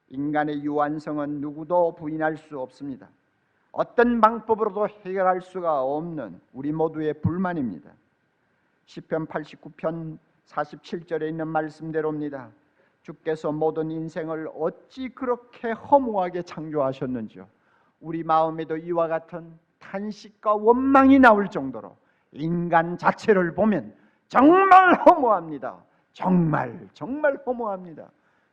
인간의 유한성은 누구도 부인할 수 없습니다. 어떤 방법으로도 해결할 수가 없는 우리 모두의 불만입니다. 시편 89편 47절에 있는 말씀대로입니다. 주께서 모든 인생을 어찌 그렇게 허무하게 창조하셨는지요. 우리 마음에도 이와 같은 탄식과 원망이 나올 정도로 인간 자체를 보면 정말 허무합니다. 정말 허무합니다.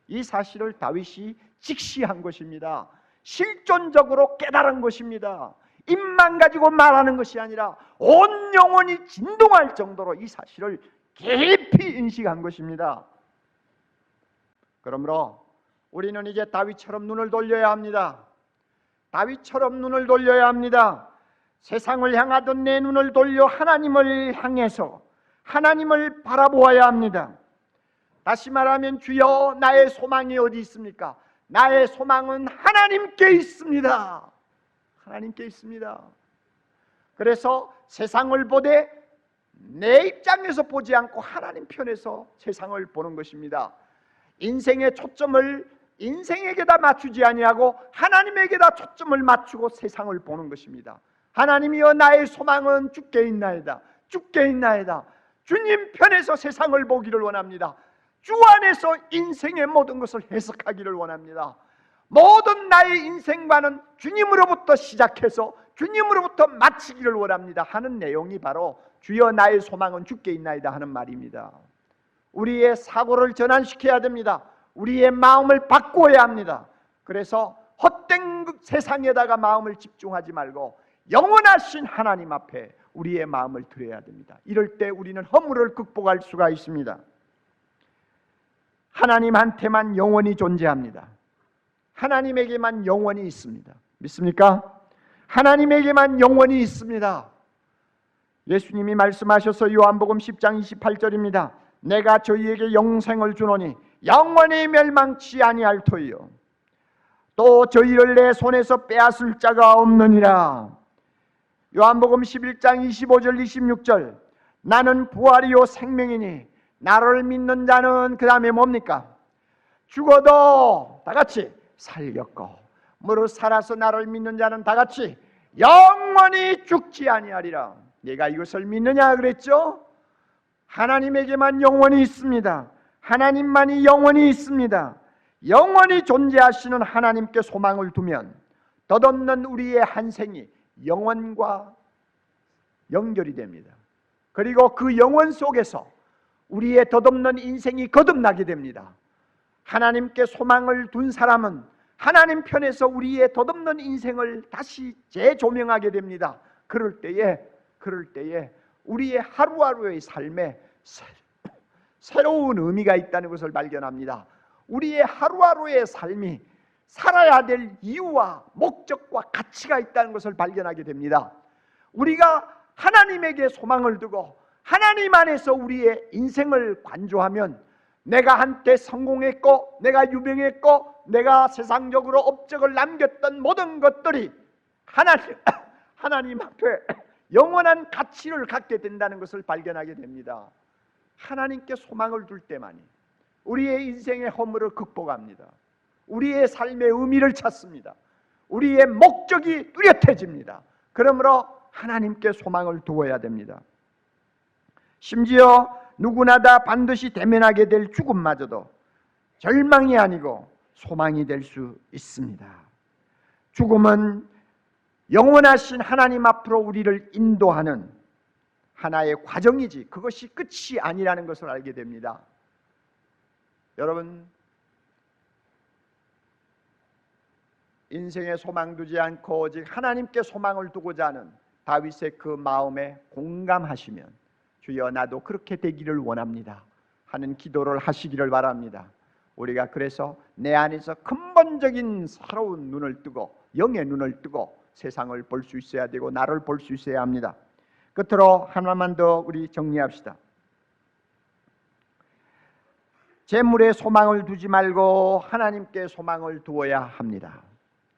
이 사실을 다윗이 직시한 것입니다. 실존적으로 깨달은 것입니다. 입만 가지고 말하는 것이 아니라 온 영혼이 진동할 정도로 이 사실을 깊이 인식한 것입니다. 그러므로 우리는 이제 다윗처럼 눈을 돌려야 합니다. 다윗처럼 눈을 돌려야 합니다. 세상을 향하던 내 눈을 돌려 하나님을 향해서 하나님을 바라보아야 합니다. 다시 말하면 주여 나의 소망이 어디 있습니까? 나의 소망은 하나님께 있습니다. 하나님께 있습니다. 그래서 세상을 보되 내 입장에서 보지 않고 하나님 편에서 세상을 보는 것입니다. 인생의 초점을 인생에게다 맞추지 아니하고 하나님에게다 초점을 맞추고 세상을 보는 것입니다. 하나님이여 나의 소망은 주께 있나이다. 주께 있나이다. 주님 편에서 세상을 보기를 원합니다. 주 안에서 인생의 모든 것을 해석하기를 원합니다. 모든 나의 인생관은 주님으로부터 시작해서 주님으로부터 마치기를 원합니다 하는 내용이 바로 주여 나의 소망은 주께 있나이다 하는 말입니다. 우리의 사고를 전환시켜야 됩니다. 우리의 마음을 바꾸어야 합니다. 그래서 헛된 세상에다가 마음을 집중하지 말고 영원하신 하나님 앞에 우리의 마음을 드려야 됩니다. 이럴 때 우리는 허물을 극복할 수가 있습니다. 하나님한테만 영원히 존재합니다. 하나님에게만 영원히 있습니다. 믿습니까? 하나님에게만 영원히 있습니다. 예수님이 말씀하셔서 요한복음 10장 28절입니다. 내가 저희에게 영생을 주노니 영원히 멸망치 아니할 터이요 또 저희를 내 손에서 빼앗을 자가 없느니라. 요한복음 11장 25절 26절 나는 부활이요 생명이니 나를 믿는 자는 그 다음에 뭡니까? 죽어도 다같이 살겠고 무릇 살아서 나를 믿는 자는 다같이 영원히 죽지 아니하리라. 내가 이것을 믿느냐 그랬죠? 하나님에게만 영원히 있습니다. 하나님만이 영원히 있습니다. 영원히 존재하시는 하나님께 소망을 두면 덧없는 우리의 한 생이 영원과 연결이 됩니다. 그리고 그 영원 속에서 우리의 덧없는 인생이 거듭나게 됩니다. 하나님께 소망을 둔 사람은 하나님 편에서 우리의 덧없는 인생을 다시 재조명하게 됩니다. 그럴 때에 우리의 하루하루의 삶에 새로운 의미가 있다는 것을 발견합니다. 우리의 하루하루의 삶이 살아야 될 이유와 목적과 가치가 있다는 것을 발견하게 됩니다. 우리가 하나님에게 소망을 두고 하나님 안에서 우리의 인생을 관조하면 내가 한때 성공했고 내가 유명했고 내가 세상적으로 업적을 남겼던 모든 것들이 하나님 앞에 영원한 가치를 갖게 된다는 것을 발견하게 됩니다. 하나님께 소망을 둘 때만이 우리의 인생의 허물을 극복합니다. 우리의 삶의 의미를 찾습니다. 우리의 목적이 뚜렷해집니다. 그러므로 하나님께 소망을 두어야 됩니다. 심지어 누구나 다 반드시 대면하게 될 죽음마저도 절망이 아니고 소망이 될 수 있습니다. 죽음은 영원하신 하나님 앞으로 우리를 인도하는 하나의 과정이지 그것이 끝이 아니라는 것을 알게 됩니다. 여러분, 인생에 소망 두지 않고 오직 하나님께 소망을 두고자 하는 다윗의 그 마음에 공감하시면 주여 나도 그렇게 되기를 원합니다 하는 기도를 하시기를 바랍니다. 우리가 그래서 내 안에서 근본적인 새로운 눈을 뜨고 영의 눈을 뜨고 세상을 볼 수 있어야 되고 나를 볼 수 있어야 합니다. 끝으로 하나만 더 우리 정리합시다. 재물에 소망을 두지 말고 하나님께 소망을 두어야 합니다.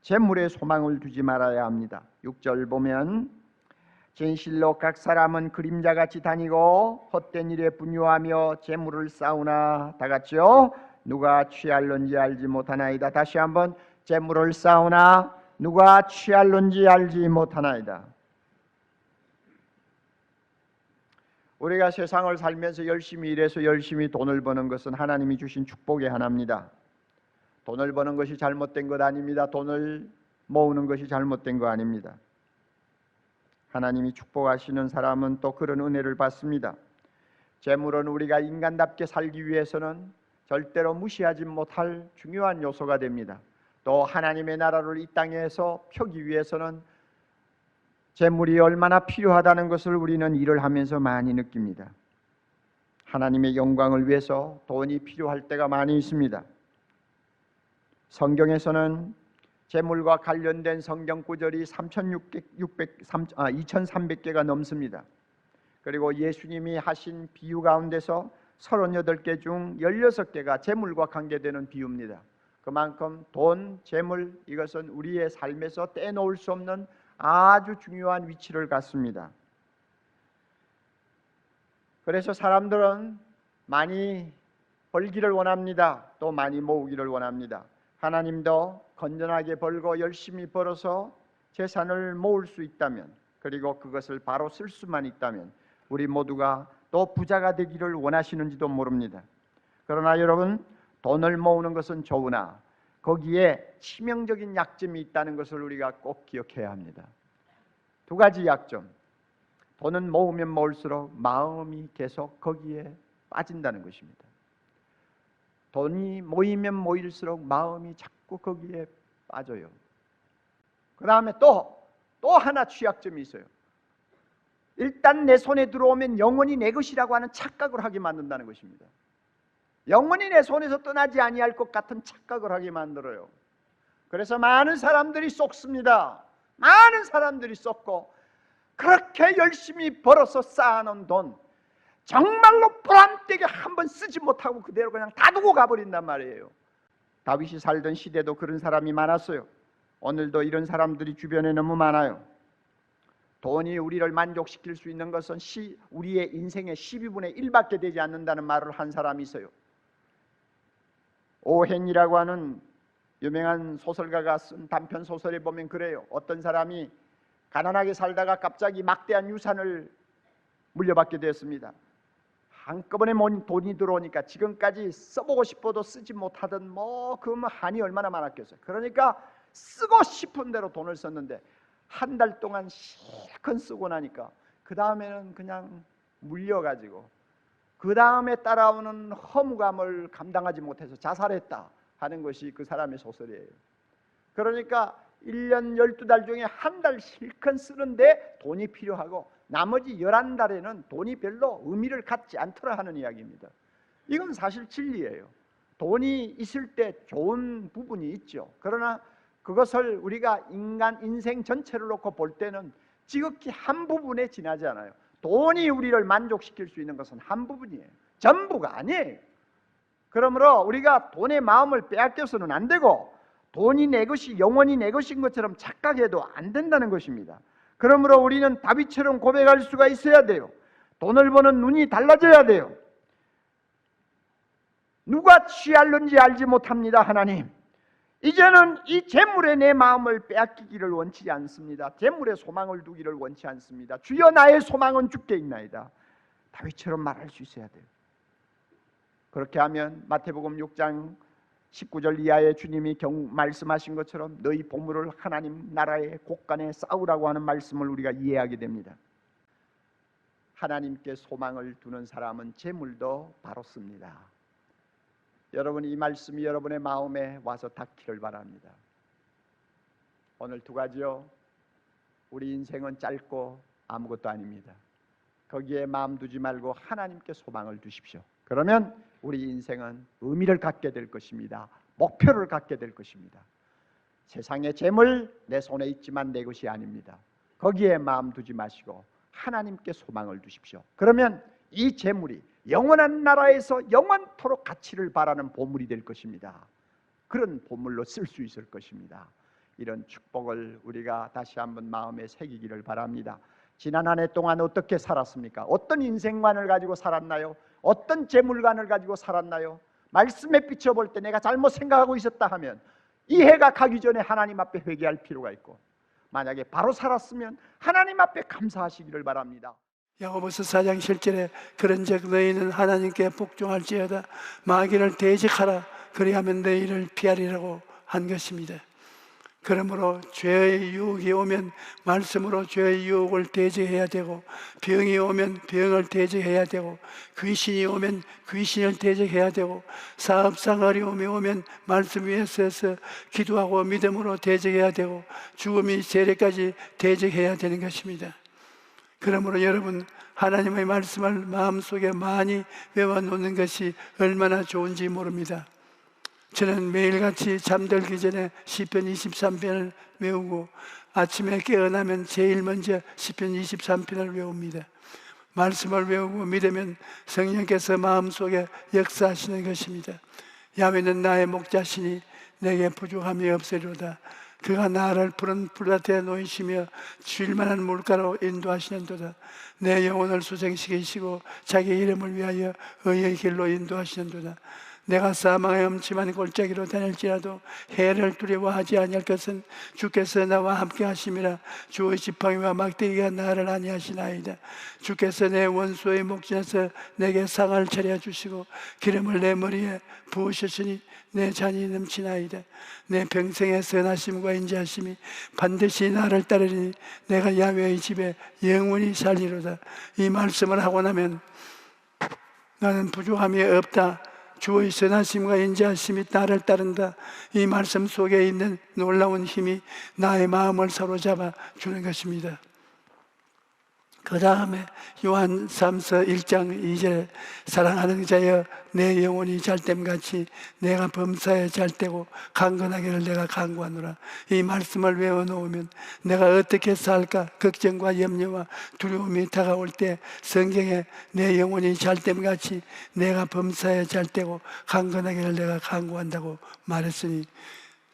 재물에 소망을 두지 말아야 합니다. 6절 보면 진실로 각 사람은 그림자같이 다니고 헛된 일에 분유하며 재물을 쌓으나 다같이요 누가 취할는지 알지 못하나이다. 다시 한번, 재물을 쌓으나 누가 취할는지 알지 못하나이다. 우리가 세상을 살면서 열심히 일해서 열심히 돈을 버는 것은 하나님이 주신 축복의 하나입니다. 돈을 버는 것이 잘못된 것 아닙니다. 돈을 모으는 것이 잘못된 거 아닙니다. 하나님이 축복하시는 사람은 또 그런 은혜를 받습니다. 재물은 우리가 인간답게 살기 위해서는 절대로 무시하지 못할 중요한 요소가 됩니다. 또 하나님의 나라를 이 땅에서 펴기 위해서는 재물이 얼마나 필요하다는 것을 우리는 일을 하면서 많이 느낍니다. 하나님의 영광을 위해서 돈이 필요할 때가 많이 있습니다. 성경에서는 재물과 관련된 성경 구절이 2300개가 넘습니다. 그리고 예수님이 하신 비유 가운데서 38개 중 16개가 재물과 관계되는 비유입니다. 그만큼 돈, 재물, 이것은 우리의 삶에서 떼놓을 수 없는 아주 중요한 위치를 갖습니다. 그래서 사람들은 많이 벌기를 원합니다. 또 많이 모으기를 원합니다. 하나님도 건전하게 벌고 열심히 벌어서 재산을 모을 수 있다면, 그리고 그것을 바로 쓸 수만 있다면 우리 모두가 또 부자가 되기를 원하시는지도 모릅니다. 그러나 여러분, 돈을 모으는 것은 좋으나 거기에 치명적인 약점이 있다는 것을 우리가 꼭 기억해야 합니다. 두 가지 약점. 돈은 모으면 모을수록 마음이 계속 거기에 빠진다는 것입니다. 돈이 모이면 모일수록 마음이 자꾸 거기에 빠져요. 그 다음에 또 하나 취약점이 있어요. 일단 내 손에 들어오면 영원히 내 것이라고 하는 착각을 하게 만든다는 것입니다. 영원히 내 손에서 떠나지 아니할 것 같은 착각을 하게 만들어요. 그래서 많은 사람들이 쏟습니다. 많은 사람들이 쏟고, 그렇게 열심히 벌어서 쌓아놓은 돈 정말로 보람되게 한번 쓰지 못하고 그대로 그냥 다 두고 가버린단 말이에요. 다윗이 살던 시대도 그런 사람이 많았어요. 오늘도 이런 사람들이 주변에 너무 많아요. 돈이 우리를 만족시킬 수 있는 것은 우리의 인생의 12분의 1밖에 되지 않는다는 말을 한 사람이 있어요. 오행이라고 하는 유명한 소설가가 쓴 단편 소설에 보면 그래요. 어떤 사람이 가난하게 살다가 갑자기 막대한 유산을 물려받게 되었습니다. 한꺼번에 돈이 들어오니까 지금까지 써보고 싶어도 쓰지 못하던 그 한이 얼마나 많았겠어요. 그러니까 쓰고 싶은 대로 돈을 썼는데 한 달 동안 실컷 쓰고 나니까 그 다음에는 그냥 물려가지고 그 다음에 따라오는 허무감을 감당하지 못해서 자살했다 하는 것이 그 사람의 소설이에요. 그러니까 1년 12달 중에 한 달 실컷 쓰는데 돈이 필요하고 나머지 11달에는 돈이 별로 의미를 갖지 않더라 하는 이야기입니다. 이건 사실 진리예요. 돈이 있을 때 좋은 부분이 있죠. 그러나 그것을 우리가 인생 전체를 놓고 볼 때는 지극히 한 부분에 지나지 않아요. 돈이 우리를 만족시킬 수 있는 것은 한 부분이에요. 전부가 아니에요. 그러므로 우리가 돈의 마음을 빼앗겨서는 안 되고, 돈이 내 것이 영원히 내 것인 것처럼 착각해도 안 된다는 것입니다. 그러므로 우리는 다윗처럼 고백할 수가 있어야 돼요. 돈을 보는 눈이 달라져야 돼요. 누가 취할는지 알지 못합니다. 하나님, 이제는 이 재물에 내 마음을 빼앗기기를 원치 않습니다. 재물에 소망을 두기를 원치 않습니다. 주여, 나의 소망은 주께 있나이다. 다윗처럼 말할 수 있어야 돼요. 그렇게 하면 마태복음 6장 19절 이하에 주님이 말씀하신 것처럼 너희 보물을 하나님 나라의 곳간에 쌓으라고 하는 말씀을 우리가 이해하게 됩니다. 하나님께 소망을 두는 사람은 재물도 바로 씁니다. 여러분, 이 말씀이 여러분의 마음에 와서 닿기를 바랍니다. 오늘 두 가지요. 우리 인생은 짧고 아무것도 아닙니다. 거기에 마음 두지 말고 하나님께 소망을 두십시오. 그러면 우리 인생은 의미를 갖게 될 것입니다. 목표를 갖게 될 것입니다. 세상의 재물 내 손에 있지만 내 것이 아닙니다. 거기에 마음 두지 마시고 하나님께 소망을 두십시오. 그러면 이 재물이 영원한 나라에서 영원토록 가치를 바라는 보물이 될 것입니다. 그런 보물로 쓸 수 있을 것입니다. 이런 축복을 우리가 다시 한번 마음에 새기기를 바랍니다. 지난 한 해 동안 어떻게 살았습니까? 어떤 인생관을 가지고 살았나요? 어떤 재물관을 가지고 살았나요? 말씀에 비춰볼 때 내가 잘못 생각하고 있었다 하면 이해가 가기 전에 하나님 앞에 회개할 필요가 있고, 만약에 바로 살았으면 하나님 앞에 감사하시기를 바랍니다. 야고보서 4장 7절에 그런즉 너희는 하나님께 복종할지어다 마귀를 대적하라 그리하면 너희를 피하리라고 한 것입니다. 그러므로 죄의 유혹이 오면 말씀으로 죄의 유혹을 대적해야 되고, 병이 오면 병을 대적해야 되고, 귀신이 오면 귀신을 대적해야 되고, 사업상 어려움이 오면 말씀 위에 서서 기도하고 믿음으로 대적해야 되고, 죽음이 세례까지 대적해야 되는 것입니다. 그러므로 여러분, 하나님의 말씀을 마음속에 많이 외워놓는 것이 얼마나 좋은지 모릅니다. 저는 매일같이 잠들기 전에 시편 23편을 외우고, 아침에 깨어나면 제일 먼저 시편 23편을 외웁니다. 말씀을 외우고 믿으면 성령께서 마음속에 역사하시는 것입니다. 야훼는 나의 목자시니 내게 부족함이 없으리로다. 그가 나를 푸른 풀밭에 놓이시며 쉴만한 물가로 인도하시는도다. 내 영혼을 수생시키시고 자기 이름을 위하여 의의 길로 인도하시는도다. 내가 사망의 음침한 골짜기로 다닐지라도 해를 두려워하지 아니할 것은 주께서 나와 함께 하심이라. 주의 지팡이와 막대기가 나를 안위하시나이다. 주께서 내 원수의 목전에서 내게 상을 차려 주시고 기름을 내 머리에 부으셨으니 내 잔이 넘치나이다. 내 평생의 선하심과 인자하심이 반드시 나를 따르리니 내가 야훼의 집에 영원히 살리로다. 이 말씀을 하고 나면 나는 부족함이 없다, 주의 선하심과 인자하심이 나를 따른다, 이 말씀 속에 있는 놀라운 힘이 나의 마음을 사로잡아 주는 것입니다. 그 다음에 요한 3서 1장 2절에 사랑하는 자여 내 영혼이 잘됨같이 내가 범사에 잘되고 강건하기를 내가 간구하노라. 이 말씀을 외워놓으면 내가 어떻게 살까 걱정과 염려와 두려움이 다가올 때 성경에 내 영혼이 잘됨같이 내가 범사에 잘되고 강건하기를 내가 간구한다고 말했으니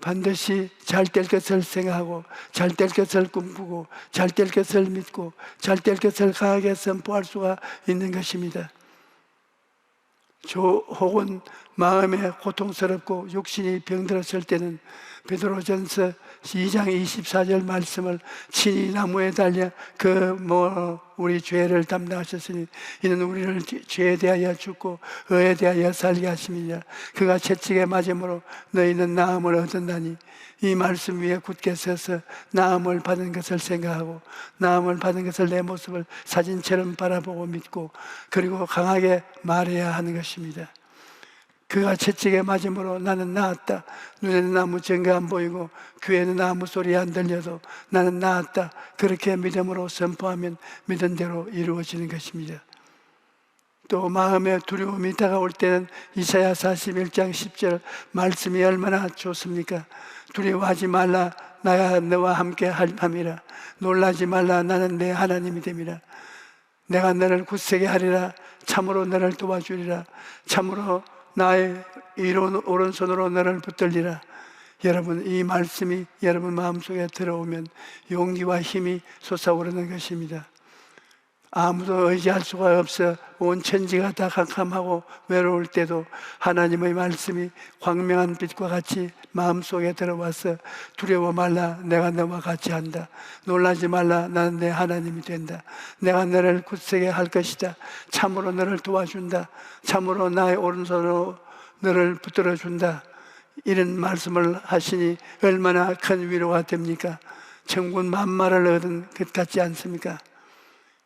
반드시 잘 될 것을 생각하고 잘 될 것을 꿈꾸고 잘 될 것을 믿고 잘 될 것을 강하게 선포할 수가 있는 것입니다. 혹은 마음에 고통스럽고 육신이 병들었을 때는 베드로전서 2장 24절 말씀을 친히 나무에 달려 우리 죄를 담당하셨으니 이는 우리를 죄에 대하여 죽고 의에 대하여 살게 하심이니라. 그가 채찍에 맞음으로 너희는 나음을 얻었나니. 이 말씀 위에 굳게 서서 나음을 받은 것을 생각하고 나음을 받은 것을 내 모습을 사진처럼 바라보고 믿고 그리고 강하게 말해야 하는 것입니다. 그가 채찍에 맞음으로 나는 나았다. 눈에는 아무 증거 안 보이고 귀에는 아무 소리 안 들려도 나는 나았다. 그렇게 믿음으로 선포하면 믿은 대로 이루어지는 것입니다. 또 마음에 두려움이 다가올 때는 이사야 41장 10절 말씀이 얼마나 좋습니까? 두려워하지 말라, 나가 너와 함께 함이라. 놀라지 말라, 나는 내 하나님이 됨이라. 내가 너를 굳세게 하리라. 참으로 너를 도와주리라. 참으로 나의 오른손으로 너를 붙들리라. 여러분, 이 말씀이 여러분 마음속에 들어오면 용기와 힘이 솟아오르는 것입니다. 아무도 의지할 수가 없어 온 천지가 다 캄캄하고 외로울 때도 하나님의 말씀이 광명한 빛과 같이 마음속에 들어와서 두려워 말라, 내가 너와 같이 한다. 놀라지 말라, 나는 내 하나님이 된다. 내가 너를 굳세게 할 것이다. 참으로 너를 도와준다. 참으로 나의 오른손으로 너를 붙들어준다. 이런 말씀을 하시니 얼마나 큰 위로가 됩니까? 천군 만마를 얻은 것 같지 않습니까?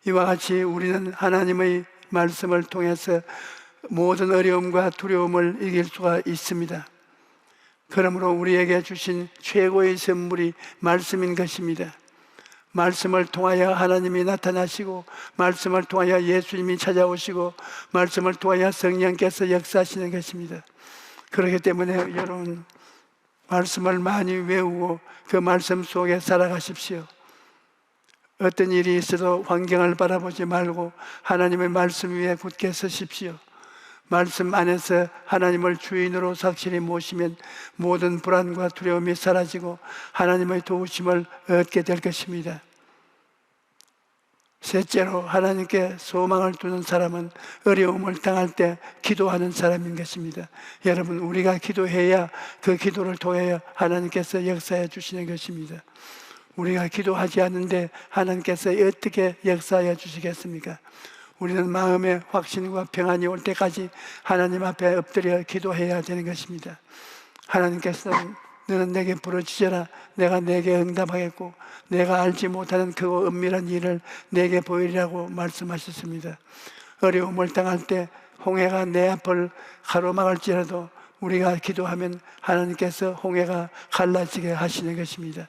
이와 같이 우리는 하나님의 말씀을 통해서 모든 어려움과 두려움을 이길 수가 있습니다. 그러므로 우리에게 주신 최고의 선물이 말씀인 것입니다. 말씀을 통하여 하나님이 나타나시고 말씀을 통하여 예수님이 찾아오시고 말씀을 통하여 성령께서 역사하시는 것입니다. 그렇기 때문에 여러분, 말씀을 많이 외우고 그 말씀 속에 살아가십시오. 어떤 일이 있어도 환경을 바라보지 말고 하나님의 말씀 위에 굳게 서십시오. 말씀 안에서 하나님을 주인으로 확실히 모시면 모든 불안과 두려움이 사라지고 하나님의 도우심을 얻게 될 것입니다. 셋째로, 하나님께 소망을 두는 사람은 어려움을 당할 때 기도하는 사람인 것입니다. 여러분, 우리가 기도해야 그 기도를 통하여 하나님께서 역사해 주시는 것입니다. 우리가 기도하지 않는데 하나님께서 어떻게 역사해 주시겠습니까? 우리는 마음의 확신과 평안이 올 때까지 하나님 앞에 엎드려 기도해야 되는 것입니다. 하나님께서는 너는 내게 부르짖어라, 내가 내게 응답하겠고 내가 알지 못하는 그 은밀한 일을 내게 보이리라고 말씀하셨습니다. 어려움을 당할 때 홍해가 내 앞을 가로막을지라도 우리가 기도하면 하나님께서 홍해가 갈라지게 하시는 것입니다.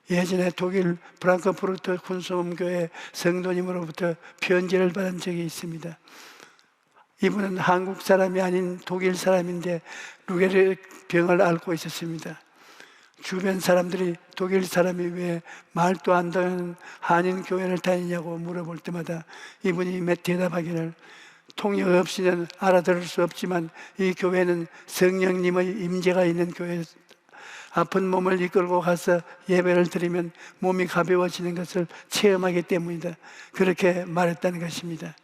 예전에 독일 프랑크푸르트 군수음교회 성도님으로부터 편지를 받은 적이 있습니다. 이분은 한국 사람이 아닌 독일 사람인데 루게르 병을 앓고 있었습니다. 주변 사람들이 독일 사람이 왜 말도 안 되는 한인 교회를 다니냐고 물어볼 때마다 이분이 대답하기를, 통역 없이는 알아들을 수 없지만 이 교회는 성령님의 임재가 있는 교회, 아픈 몸을 이끌고 가서 예배를 드리면 몸이 가벼워지는 것을 체험하기 때문이다, 그렇게 말했다는 것입니다.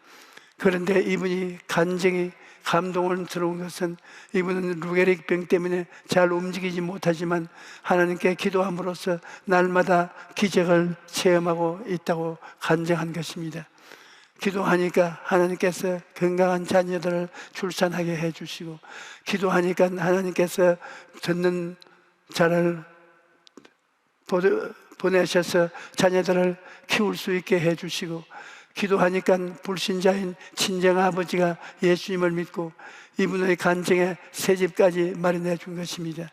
그런데 이분이 간증이 감동을 들어온 것은, 이분은 루게릭병 때문에 잘 움직이지 못하지만 하나님께 기도함으로써 날마다 기적을 체험하고 있다고 간증한 것입니다. 기도하니까 하나님께서 건강한 자녀들을 출산하게 해주시고, 기도하니까 하나님께서 듣는 자를 보내셔서 자녀들을 키울 수 있게 해주시고, 기도하니까 불신자인 친정아버지가 예수님을 믿고 이분의 간증에 새집까지 마련해 준 것입니다.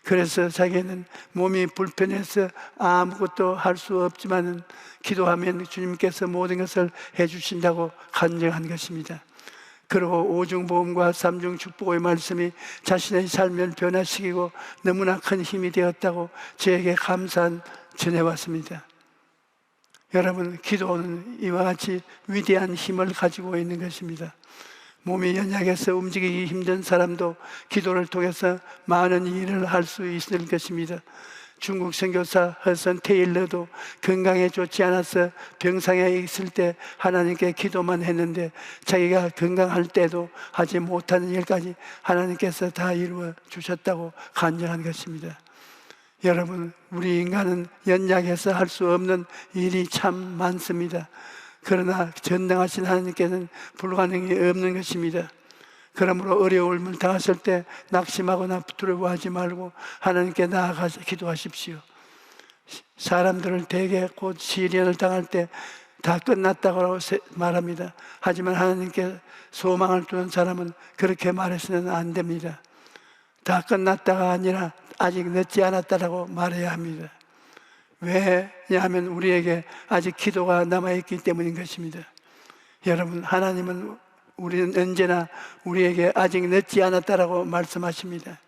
그래서 자기는 몸이 불편해서 아무것도 할 수 없지만 기도하면 주님께서 모든 것을 해주신다고 간증한 것입니다. 그리고 오중보험과 삼중축복의 말씀이 자신의 삶을 변화시키고 너무나 큰 힘이 되었다고 저에게 감사한 전해왔습니다. 여러분, 기도는 이와 같이 위대한 힘을 가지고 있는 것입니다. 몸이 연약해서 움직이기 힘든 사람도 기도를 통해서 많은 일을 할 수 있을 것입니다. 중국 선교사 허선 테일러도 건강에 좋지 않아서 병상에 있을 때 하나님께 기도만 했는데 자기가 건강할 때도 하지 못하는 일까지 하나님께서 다 이루어 주셨다고 간증한 것입니다. 여러분, 우리 인간은 연약해서 할 수 없는 일이 참 많습니다. 그러나 전능하신 하나님께는 불가능이 없는 것입니다. 그러므로 어려움을 당하실 때 낙심하거나 두려워하지 말고 하나님께 나아가서 기도하십시오. 사람들을 대개 곧 시련을 당할 때 다 끝났다고 말합니다. 하지만 하나님께 소망을 두는 사람은 그렇게 말해서는 안 됩니다. 다 끝났다가 아니라 아직 늦지 않았다라고 말해야 합니다. 왜냐하면 우리에게 아직 기도가 남아있기 때문인 것입니다. 여러분, 하나님은 우리는 언제나 우리에게 아직 늦지 않았다라고 말씀하십니다.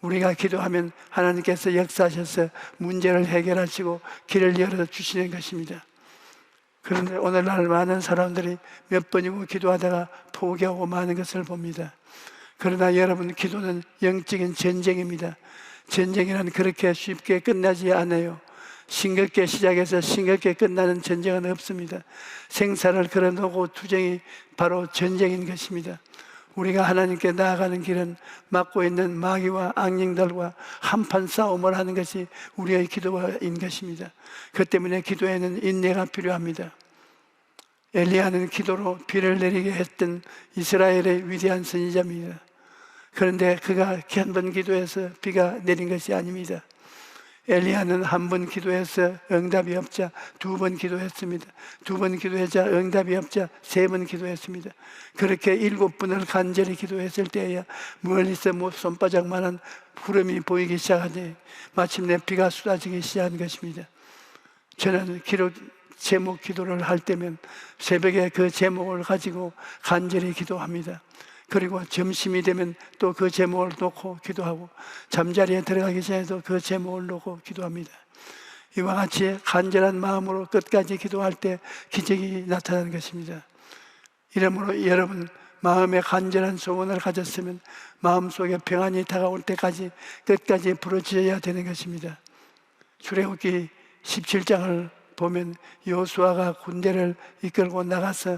우리가 기도하면 하나님께서 역사하셔서 문제를 해결하시고 길을 열어주시는 것입니다. 그런데 오늘날 많은 사람들이 몇 번이고 기도하다가 포기하고 마는 것을 봅니다. 그러나 여러분, 기도는 영적인 전쟁입니다. 전쟁이란 그렇게 쉽게 끝나지 않아요. 싱겁게 시작해서 싱겁게 끝나는 전쟁은 없습니다. 생사를 걸어놓고 투쟁이 바로 전쟁인 것입니다. 우리가 하나님께 나아가는 길은 막고 있는 마귀와 악령들과 한판 싸움을 하는 것이 우리의 기도인 것입니다. 그 때문에 기도에는 인내가 필요합니다. 엘리야는 기도로 비를 내리게 했던 이스라엘의 위대한 선지자입니다. 그런데 그가 한 번 기도해서 비가 내린 것이 아닙니다. 엘리야는 한 번 기도해서 응답이 없자 두 번 기도했습니다. 두 번 기도하자 응답이 없자 세 번 기도했습니다. 그렇게 7번을 간절히 기도했을 때에야 멀리서 손바닥만한 구름이 보이기 시작하니 마침내 비가 쏟아지기 시작한 것입니다. 저는 제목 기도를 할 때면 새벽에 그 제목을 가지고 간절히 기도합니다. 그리고 점심이 되면 또 그 제목을 놓고 기도하고 잠자리에 들어가기 전에도 그 제목을 놓고 기도합니다. 이와 같이 간절한 마음으로 끝까지 기도할 때 기적이 나타나는 것입니다. 이러므로 여러분, 마음에 간절한 소원을 가졌으면 마음속에 평안이 다가올 때까지 끝까지 부르짖어야 되는 것입니다. 출애굽기 17장을 보면 여호수아가 군대를 이끌고 나가서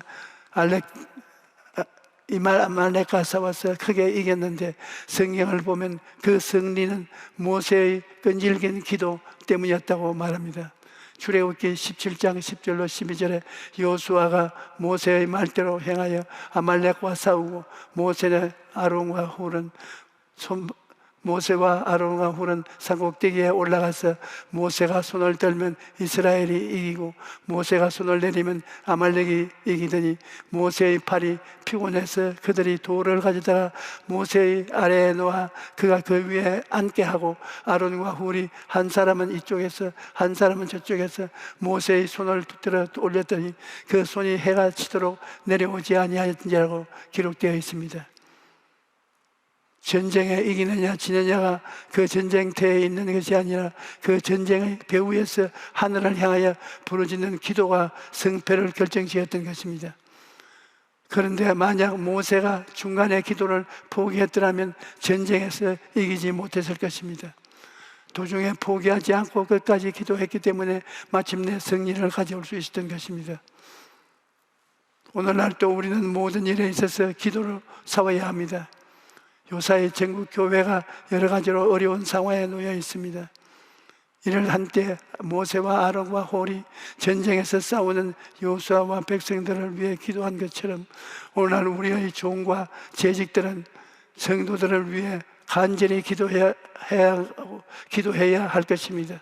아말렉과 싸워서 크게 이겼는데, 성경을 보면 그 승리는 모세의 끈질긴 기도 때문이었다고 말합니다. 출애굽기 17장 10절로 12절에 여호수아가 모세의 말대로 행하여 아말렉과 싸우고, 모세와 아론과 훌은 산꼭대기에 올라가서 모세가 손을 들면 이스라엘이 이기고, 모세가 손을 내리면 아말렉이 이기더니, 모세의 팔이 피곤해서 그들이 돌을 가져다가 모세의 아래에 놓아 그가 그 위에 앉게 하고, 아론과 훌이 한 사람은 이쪽에서 한 사람은 저쪽에서 모세의 손을 붙들어 올렸더니 그 손이 해가 치도록 내려오지 아니하였느냐고 기록되어 있습니다. 전쟁에 이기느냐 지느냐가 그 전쟁터에 있는 것이 아니라 그 전쟁의 배후에서 하늘을 향하여 부르짖는 기도가 승패를 결정지었던 것입니다. 그런데 만약 모세가 중간에 기도를 포기했더라면 전쟁에서 이기지 못했을 것입니다. 도중에 포기하지 않고 끝까지 기도했기 때문에 마침내 승리를 가져올 수 있었던 것입니다. 오늘날 또 우리는 모든 일에 있어서 기도를 싸워야 합니다. 요사이 전국 교회가 여러 가지로 어려운 상황에 놓여 있습니다. 이를 한때 모세와 아론과 홀이 전쟁에서 싸우는 여호수아와 백성들을 위해 기도한 것처럼, 오늘날 우리의 종과 재직들은 성도들을 위해 간절히 기도해야 할 것입니다.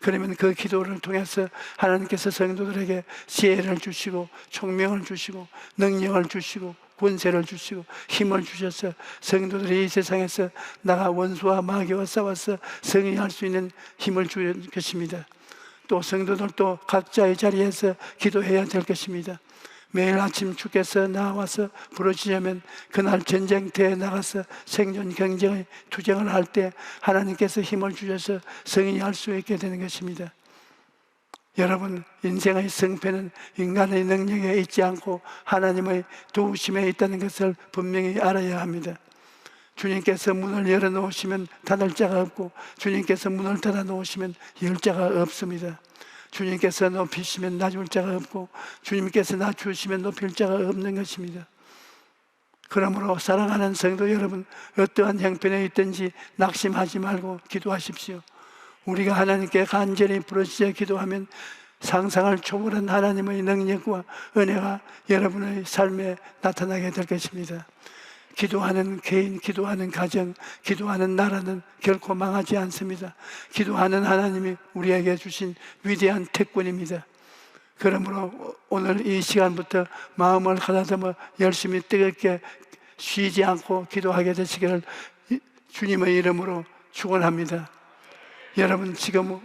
그러면 그 기도를 통해서 하나님께서 성도들에게 지혜를 주시고 총명을 주시고 능력을 주시고 권세를 주시고 힘을 주셔서 성도들이 이 세상에서 나가 원수와 마귀와 싸워서 승리할 수 있는 힘을 주는 것입니다. 또 성도들도 각자의 자리에서 기도해야 될 것입니다. 매일 아침 주께서 나와서 부르시려면 그날 전쟁터에 나가서 생존 경쟁의 투쟁을 할 때 하나님께서 힘을 주셔서 승리할 수 있게 되는 것입니다. 여러분, 인생의 승패는 인간의 능력에 있지 않고 하나님의 도우심에 있다는 것을 분명히 알아야 합니다. 주님께서 문을 열어놓으시면 닫을 자가 없고, 주님께서 문을 닫아놓으시면 열 자가 없습니다. 주님께서 높이시면 낮을 자가 없고, 주님께서 낮추시면 높일 자가 없는 것입니다. 그러므로 사랑하는 성도 여러분, 어떠한 형편에 있든지 낙심하지 말고 기도하십시오. 우리가 하나님께 간절히 부르짖어 기도하면 상상을 초월한 하나님의 능력과 은혜가 여러분의 삶에 나타나게 될 것입니다. 기도하는 개인, 기도하는 가정, 기도하는 나라는 결코 망하지 않습니다. 기도하는 하나님이 우리에게 주신 위대한 특권입니다. 그러므로 오늘 이 시간부터 마음을 가다듬어 열심히 뜨겁게 쉬지 않고 기도하게 되시기를 주님의 이름으로 축원합니다. 여러분, 지금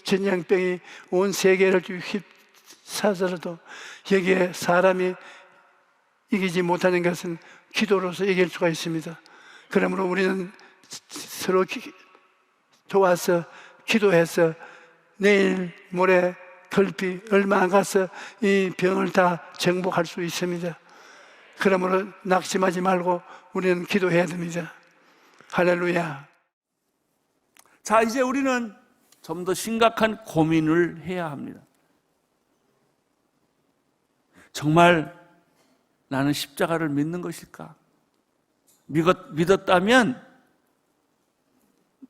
전염병이 온 세계를 휩싸서도 여기에 사람이 이기지 못하는 것은 기도로서 이길 수가 있습니다. 그러므로 우리는 서로 도와서 기도해서 내일 모레 글피 얼마 안 가서 이 병을 다 정복할 수 있습니다. 그러므로 낙심하지 말고 우리는 기도해야 됩니다. 할렐루야. 자, 이제 우리는 좀 더 심각한 고민을 해야 합니다. 정말 나는 십자가를 믿는 것일까? 믿었다면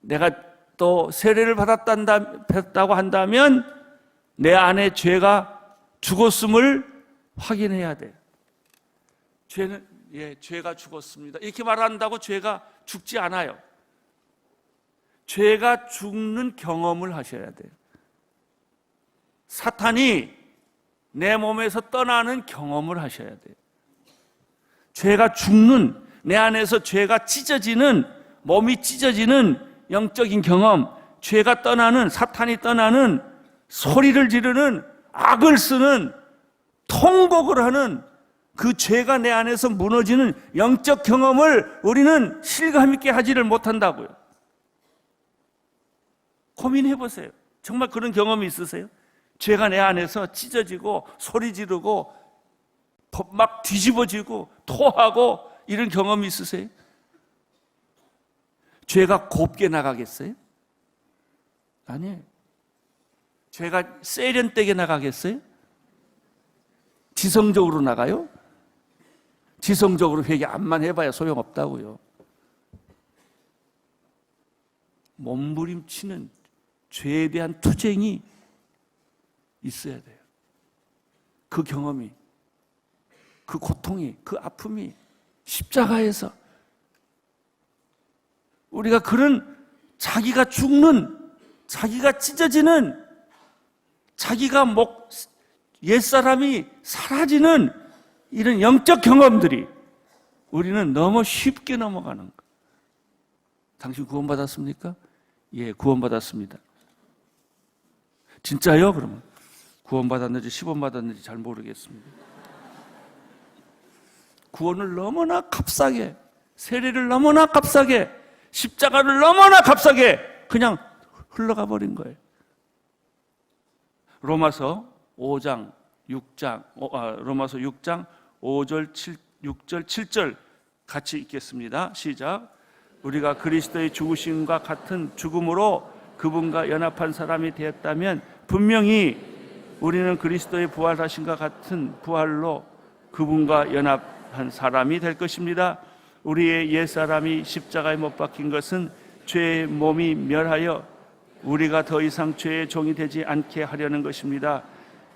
내가 또 세례를 받았다고 한다면 내 안에 죄가 죽었음을 확인해야 돼요. 죄가 죽었습니다. 이렇게 말한다고 죄가 죽지 않아요. 죄가 죽는 경험을 하셔야 돼요. 사탄이 내 몸에서 떠나는 경험을 하셔야 돼요. 죄가 죽는, 내 안에서 죄가 찢어지는, 몸이 찢어지는 영적인 경험, 죄가 떠나는, 사탄이 떠나는, 소리를 지르는, 악을 쓰는, 통곡을 하는 그 죄가 내 안에서 무너지는 영적 경험을 우리는 실감 있게 하지를 못한다고요. 고민해 보세요. 정말 그런 경험이 있으세요? 죄가 내 안에서 찢어지고 소리 지르고 막 뒤집어지고 토하고 이런 경험이 있으세요? 죄가 곱게 나가겠어요? 아니에요. 죄가 세련되게 나가겠어요? 지성적으로 나가요? 지성적으로 회개 암만 해봐야 소용없다고요. 몸부림치는 죄에 대한 투쟁이 있어야 돼요. 그 경험이, 그 고통이, 그 아픔이 십자가에서 우리가 그런 자기가 죽는, 자기가 찢어지는, 자기가 옛사람이 사라지는 이런 영적 경험들이 우리는 너무 쉽게 넘어가는 거예요. 당신 구원받았습니까? 예, 구원받았습니다. 진짜요? 그러면 구원받았는지 시범받았는지 잘 모르겠습니다. 구원을 너무나 값싸게, 세례를 너무나 값싸게, 십자가를 너무나 값싸게 그냥 흘러가 버린 거예요. 로마서 5장 6장 로마서 6장 5절 6절 7절 같이 읽겠습니다. 시작. 우리가 그리스도의 죽으심과 같은 죽음으로 그분과 연합한 사람이 되었다면 분명히 우리는 그리스도의 부활하심과 같은 부활로 그분과 연합한 사람이 될 것입니다. 우리의 옛사람이 십자가에 못 박힌 것은 죄의 몸이 멸하여 우리가 더 이상 죄의 종이 되지 않게 하려는 것입니다.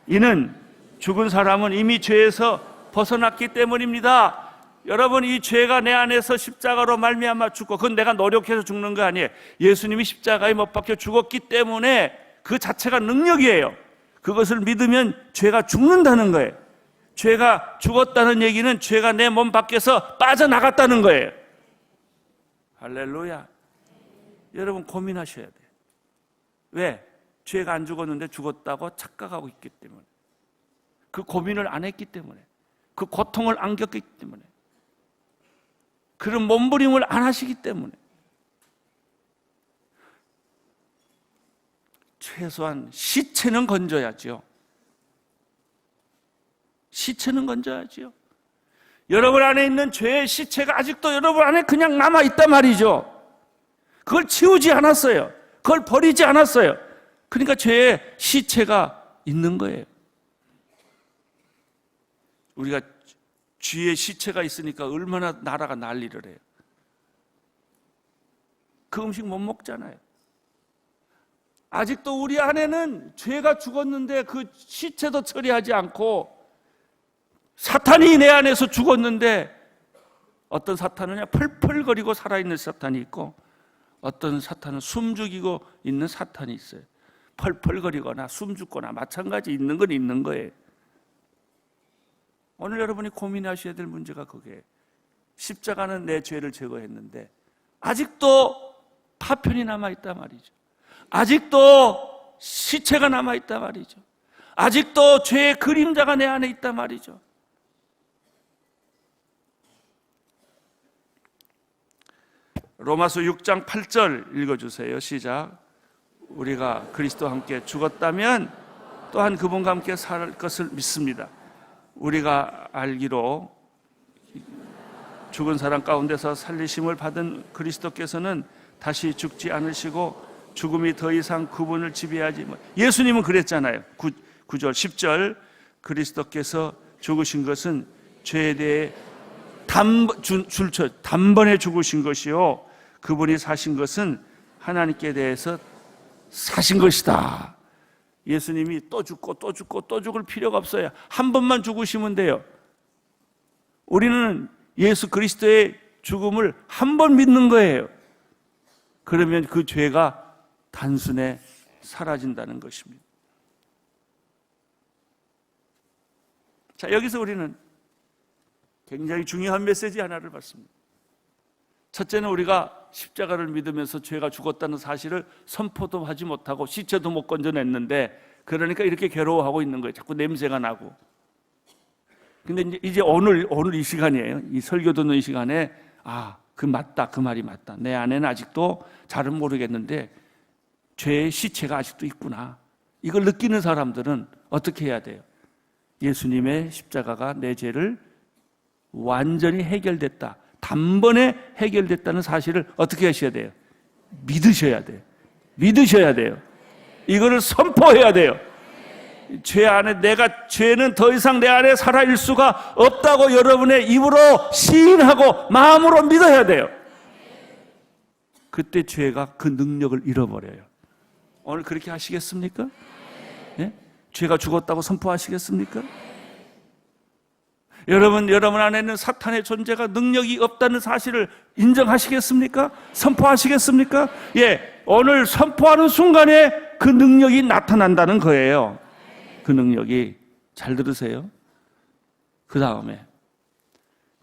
이는 죽은 사람은 이미 죄에서 벗어났기 때문입니다. 여러분, 이 죄가 내 안에서 십자가로 말미암아 죽고, 그건 내가 노력해서 죽는 거 아니에요. 예수님이 십자가에 못 박혀 죽었기 때문에 그 자체가 능력이에요. 그것을 믿으면 죄가 죽는다는 거예요. 죄가 죽었다는 얘기는 죄가 내 몸 밖에서 빠져나갔다는 거예요. 할렐루야. 여러분, 고민하셔야 돼요. 왜? 죄가 안 죽었는데 죽었다고 착각하고 있기 때문에, 그 고민을 안 했기 때문에, 그 고통을 안 겪기 때문에, 그런 몸부림을 안 하시기 때문에. 최소한 시체는 건져야죠. 시체는 건져야죠. 여러분 안에 있는 죄의 시체가 아직도 여러분 안에 그냥 남아있단 말이죠. 그걸 치우지 않았어요. 그걸 버리지 않았어요. 그러니까 죄의 시체가 있는 거예요. 우리가 쥐의 시체가 있으니까 얼마나 나라가 난리를 해요. 그 음식 못 먹잖아요. 아직도 우리 안에는 죄가 죽었는데 그 시체도 처리하지 않고, 사탄이 내 안에서 죽었는데, 어떤 사탄은요 펄펄거리고 살아있는 사탄이 있고, 어떤 사탄은 숨죽이고 있는 사탄이 있어요. 펄펄거리거나 숨죽거나 마찬가지 있는 건 있는 거예요. 오늘 여러분이 고민하셔야 될 문제가 그게, 십자가는 내 죄를 제거했는데 아직도 파편이 남아있단 말이죠. 아직도 시체가 남아있단 말이죠. 아직도 죄의 그림자가 내 안에 있단 말이죠. 로마서 6장 8절 읽어주세요. 시작. 우리가 그리스도와 함께 죽었다면 또한 그분과 함께 살 것을 믿습니다. 우리가 알기로 죽은 사람 가운데서 살리심을 받은 그리스도께서는 다시 죽지 않으시고 죽음이 더 이상 그분을 지배하지 못. 예수님은 그랬잖아요. 9절 10절 그리스도께서 죽으신 것은 죄에 대해 단번에 죽으신 것이요 그분이 사신 것은 하나님께 대해서 사신 것이다. 예수님이 또 죽고 또 죽고 또 죽을 필요가 없어요. 한 번만 죽으시면 돼요. 우리는 예수 그리스도의 죽음을 한 번 믿는 거예요. 그러면 그 죄가 단순에 사라진다는 것입니다. 자, 여기서 우리는 굉장히 중요한 메시지 하나를 받습니다. 첫째는 우리가 십자가를 믿으면서 죄가 죽었다는 사실을 선포도 하지 못하고 시체도 못 건져냈는데, 그러니까 이렇게 괴로워하고 있는 거예요. 자꾸 냄새가 나고. 근데 이제 오늘 이 시간이에요. 이 설교 듣는 이 시간에 그 맞다, 그 말이 맞다. 내 안에는 아직도 잘은 모르겠는데 죄의 시체가 아직도 있구나. 이걸 느끼는 사람들은 어떻게 해야 돼요? 예수님의 십자가가 내 죄를 완전히 해결됐다, 단번에 해결됐다는 사실을 어떻게 하셔야 돼요? 믿으셔야 돼요. 믿으셔야 돼요. 이거를 선포해야 돼요. 죄 안에 죄는 더 이상 내 안에 살아있을 수가 없다고 여러분의 입으로 시인하고 마음으로 믿어야 돼요. 그때 죄가 그 능력을 잃어버려요. 오늘 그렇게 하시겠습니까? 예? 죄가 죽었다고 선포하시겠습니까? 여러분 안에는 사탄의 존재가 능력이 없다는 사실을 인정하시겠습니까? 선포하시겠습니까? 예, 오늘 선포하는 순간에 그 능력이 나타난다는 거예요. 그 능력이. 잘 들으세요. 그 다음에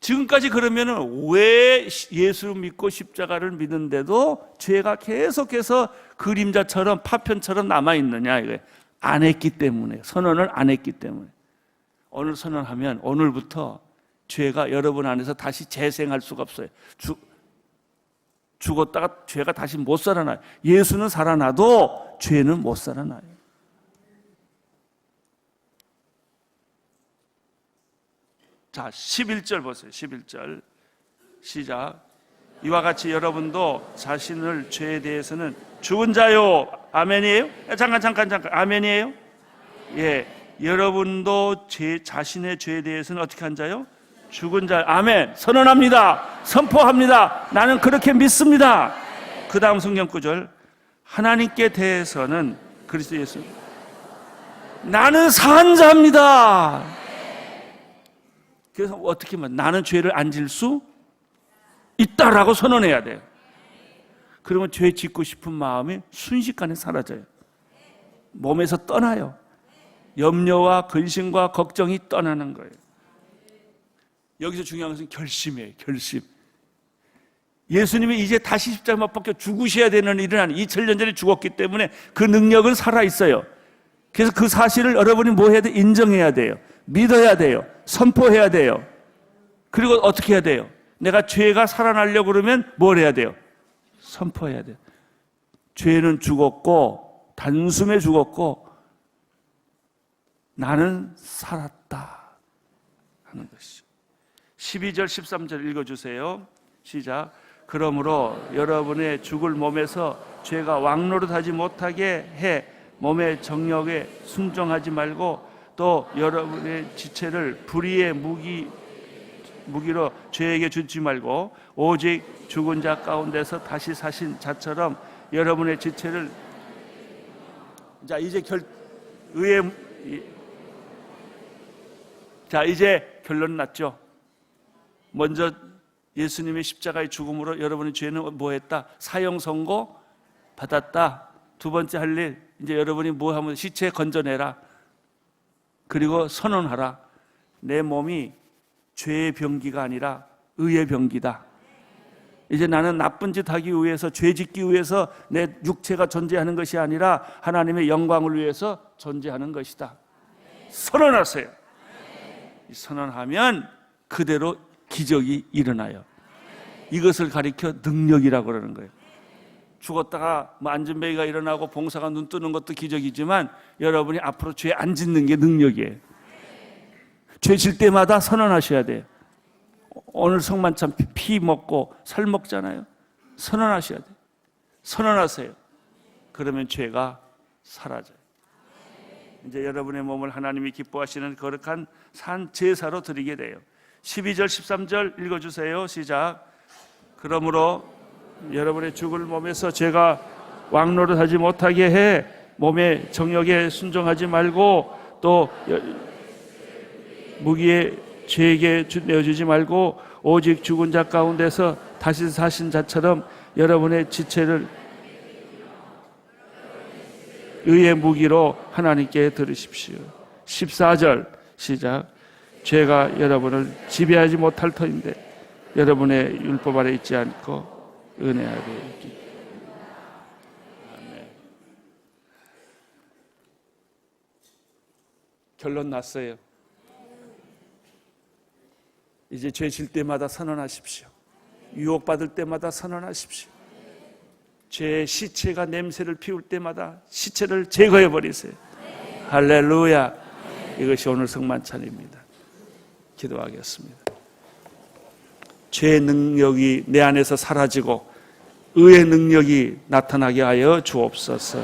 지금까지 그러면은 왜 예수 믿고 십자가를 믿는데도 죄가 계속해서 그림자처럼 파편처럼 남아있느냐 이거예요. 안 했기 때문에, 선언을 안 했기 때문에. 오늘 선언하면 오늘부터 죄가 여러분 안에서 다시 재생할 수가 없어요. 죽었다가 죄가 다시 못 살아나요. 예수는 살아나도 죄는 못 살아나요. 자, 11절 보세요. 11절 시작. 이와 같이 여러분도 자신을 죄에 대해서는 죽은 자요. 아멘이에요? 잠깐. 아멘이에요? 예. 여러분도 자신의 죄에 대해서는 어떻게 한 자요? 죽은 자. 아멘. 선언합니다. 선포합니다. 나는 그렇게 믿습니다. 그 다음 성경 구절. 하나님께 대해서는 그리스도 예수. 나는 산 자입니다. 그래서 어떻게 하면 나는 죄를 안 질 수 있다라고 선언해야 돼요. 그러면 죄 짓고 싶은 마음이 순식간에 사라져요. 몸에서 떠나요. 염려와 근심과 걱정이 떠나는 거예요. 여기서 중요한 것은 결심이에요. 결심. 예수님이 이제 다시 십자가 못 박혀 죽으셔야 되는 일은 아니에요. 2000년 전에 죽었기 때문에 그 능력은 살아있어요. 그래서 그 사실을 여러분이 뭐 해야 돼요? 인정해야 돼요. 믿어야 돼요. 선포해야 돼요. 그리고 어떻게 해야 돼요? 내가 죄가 살아나려고 그러면 뭘 해야 돼요? 선포해야 돼요. 죄는 죽었고 단숨에 죽었고 나는 살았다 하는 것이죠. 12절 13절 읽어주세요. 시작. 그러므로 여러분의 죽을 몸에서 죄가 왕노릇하지 못하게 해 몸의 정욕에 순종하지 말고 또 여러분의 지체를 불의의 무기로 죄에게 주지 말고 오직 죽은 자 가운데서 다시 사신 자처럼 여러분의 지체를. 자, 이제 이제 결론 났죠. 먼저 예수님의 십자가의 죽음으로 여러분의 죄는 뭐 했다? 사형 선고 받았다. 두 번째 할 일, 이제 여러분이 뭐 하면 시체 건져내라. 그리고 선언하라. 내 몸이 죄의 병기가 아니라 의의 병기다. 이제 나는 나쁜 짓 하기 위해서, 죄 짓기 위해서 내 육체가 존재하는 것이 아니라 하나님의 영광을 위해서 존재하는 것이다. 선언하세요. 선언하면 그대로 기적이 일어나요. 이것을 가리켜 능력이라고 그러는 거예요. 죽었다가 안전뱅이가 일어나고 봉사가 눈 뜨는 것도 기적이지만 여러분이 앞으로 죄 안 짓는 게 능력이에요. 죄 질 때마다 선언하셔야 돼요. 오늘 성만찬 피 먹고 살 먹잖아요. 선언하셔야 돼요. 선언하세요. 그러면 죄가 사라져요. 이제 여러분의 몸을 하나님이 기뻐하시는 거룩한 산 제사로 드리게 돼요. 12절 13절 읽어주세요. 시작. 그러므로 여러분의 죽을 몸에서 죄가 왕노릇하지 못하게 해 몸의 정욕에 순종하지 말고 또 무기에 죄에게 내어주지 말고 오직 죽은 자 가운데서 다시 사신 자처럼 여러분의 지체를 의의 무기로 하나님께 들으십시오. 14절 시작. 죄가 여러분을 지배하지 못할 터인데 여러분의 율법 아래 있지 않고 은혜 아래 있기. 아멘. 결론 났어요. 이제 죄 질 때마다 선언하십시오. 유혹받을 때마다 선언하십시오. 죄의 시체가 냄새를 피울 때마다 시체를 제거해 버리세요. 할렐루야. 이것이 오늘 성만찬입니다. 기도하겠습니다. 죄의 능력이 내 안에서 사라지고 의의 능력이 나타나게 하여 주옵소서.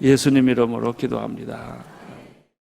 예수님 이름으로 기도합니다.